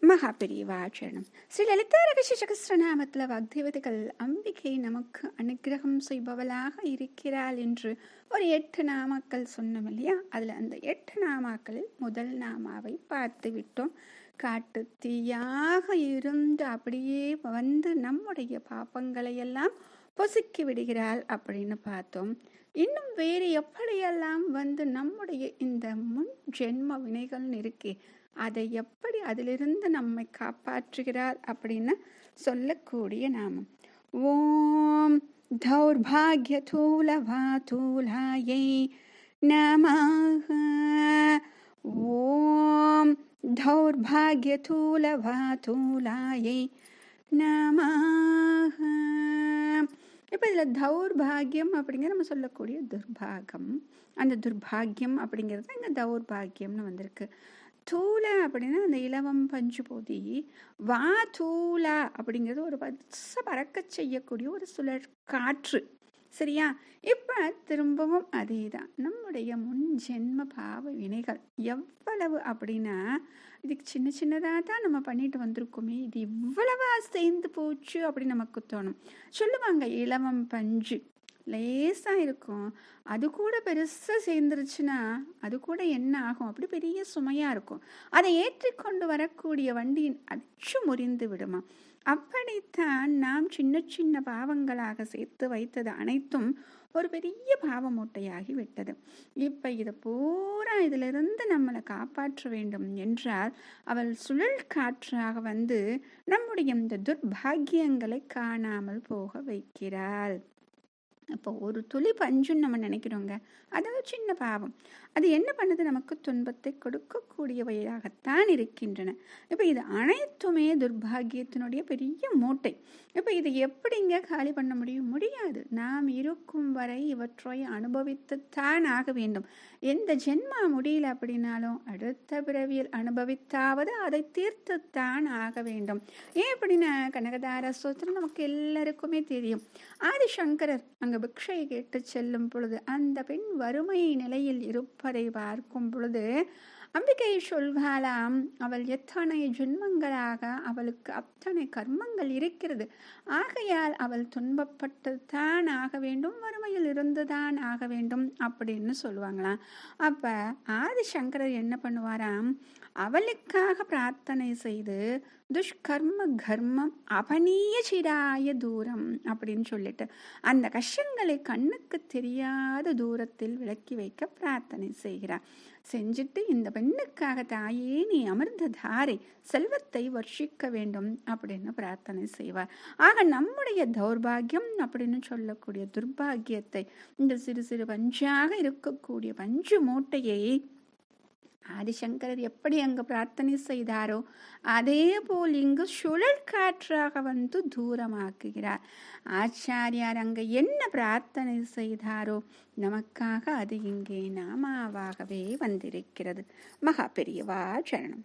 மகாபெரிவாச்சரணம். ஸ்ரீ லலிதா ரகசிய சகஸ்ரநாமத்தில் வாக்தேவதைகள் அம்பிகை நமக்கு அனுகிரகம் செய்பவளாக இருக்கிறாள் என்று ஒரு 8 நாமாக்கள் சொன்னோம் இல்லையா? அதில் அந்த 8 நாமாக்களில் முதல் நாமாவை பார்த்து விட்டோம். காட்டு தீயாக இருந்து அப்படியே வந்து நம்முடைய பாப்பங்களை எல்லாம் பொசுக்கி விடுகிறாள் அப்படின்னு பார்த்தோம். இன்னும் வேறு எப்படியெல்லாம் வந்து நம்முடைய இந்த முன் ஜென்ம வினைகள் இருக்கே, அதை எப்படி அதிலிருந்து நம்மை காப்பாற்றுகிறார் அப்படின்னு சொல்லக்கூடிய நாமம். ஓம் தௌர்பாக்ய தூலவாதூலாயை நமஹ. ஓம் தௌர்பாக்ய தூலவாதூலாயை நமஹ. இப்போ இதில் தௌர்பாகியம் அப்படிங்கிற நம்ம சொல்லக்கூடிய துர்பாகம், அந்த துர்பாகியம் அப்படிங்கிறது இங்கே தௌர்பாகியம்னு வந்திருக்கு. தூல அப்படின்னா அந்த இலவம் பஞ்சு போதி, வா தூலா அப்படிங்கிறது ஒரு பறக்க செய்யக்கூடிய ஒரு சுழற் காற்று. சரியா? இப்போ திரும்பவும் அதே தான். நம்முடைய முன் ஜென்ம பாவ வினைகள் எவ்வளவு அப்படின்னா, இதுக்கு சின்ன சின்னதாக தான் நம்ம பண்ணிட்டு வந்திருக்கோமே, இது இவ்வளவா சேர்ந்து போச்சு அப்படின்னு நமக்கு தோணும். சொல்லுவாங்க இலவம் பஞ்சு லேசாக இருக்கும், அது கூட பெருசாக சேர்ந்துருச்சுன்னா அது கூட என்ன ஆகும், அப்படி பெரிய சுமையாக இருக்கும். அதை ஏற்றிக்கொண்டு வரக்கூடிய வண்டியின் அச்சு முறிந்து விடுமா. அப்படித்தான் நாம் சின்ன சின்ன பாவங்களாக சேர்த்து வைத்தது அனைத்தும் ஒரு பெரிய பாவ மூட்டையாகி விட்டது. இப்போ இதை பூரா இதிலிருந்து நம்மளை காப்பாற்ற வேண்டும் என்றால் அவள் சுழல் காற்றாக வந்து நம்முடைய இந்த துர்பாகியங்களை காணாமல் போக வைக்கிறாள். அப்போ ஒரு துளி பஞ்சுன்னு நம்ம நினைக்கிறோங்க, அதாவது சின்ன பாவம், அது என்ன பண்ணுது, நமக்கு துன்பத்தை கொடுக்கக்கூடியவையாகத்தான் இருக்கின்றன. இப்போ இது அனைத்துமே துர்பாகியத்தினுடைய பெரிய மூட்டை. இப்போ இது எப்படிங்க காலி பண்ண முடியாது. நாம் இருக்கும் வரை இவற்றை அனுபவித்துத்தான் ஆக வேண்டும். எந்த ஜென்மா முடியல அப்படின்னாலும் அடுத்த பிறவியில் அனுபவித்தாவது அதை தீர்த்துத்தான் ஆக வேண்டும். ஏன் அப்படின்னா கனகதார ஸ்தோத்திரம் நமக்கு எல்லாருக்குமே தெரியும். ஆதிசங்கரர் அங்கே பிக்ஷை கேட்டு செல்லும் பொழுது அந்த பெண் வறுமை நிலையில் இருப்பதை பார்க்கும் பொழுது அம்பிகை சொல்வாளாம், அவள் எத்தனை ஜென்மங்களாக அவளுக்கு அத்தனை கர்மங்கள் இருக்கிறது, ஆகையால் அவள் துன்பப்பட்டு தான் ஆக வேண்டும், வறுமையில் இருந்துதான் ஆக வேண்டும் அப்படின்னு சொல்லுவாங்களாம். அப்போ ஆதிசங்கரர் என்ன பண்ணுவாராம், அவளுக்காக பிரார்த்தனை செய்து துஷ்கர்ம கர்மம் அபனீய சிராய தூரம் அப்படின்னு சொல்லிட்டு அந்த கஷ்டங்களை கண்ணுக்கு தெரியாத தூரத்தில் விலக்கி வைக்க பிரார்த்தனை செய்கிறார். செஞ்சுட்டு இந்த பெண்ணுக்காக தாயே நீ அமிர்த தாரை செல்வத்தை வர்ஷிக்க வேண்டும் அப்படின்னு பிரார்த்தனை செய்வார். ஆக நம்முடைய தௌர்பாகியம் அப்படின்னு சொல்லக்கூடிய துர்பாகியத்தை, இந்த சிறு சிறு பஞ்சாக இருக்கக்கூடிய பஞ்சு மூட்டையை ஆதிசங்கரர் எப்படி அங்கு பிரார்த்தனை செய்தாரோ அதே போல் இங்கு சுழல் காற்றாக வந்து தூரமாக்குகிறார். ஆச்சாரியார் அங்கு என்ன பிரார்த்தனை செய்தாரோ நமக்காக அது இங்கே நாமாவாகவே வந்திருக்கிறது. மகா பெரியவா சரணம்.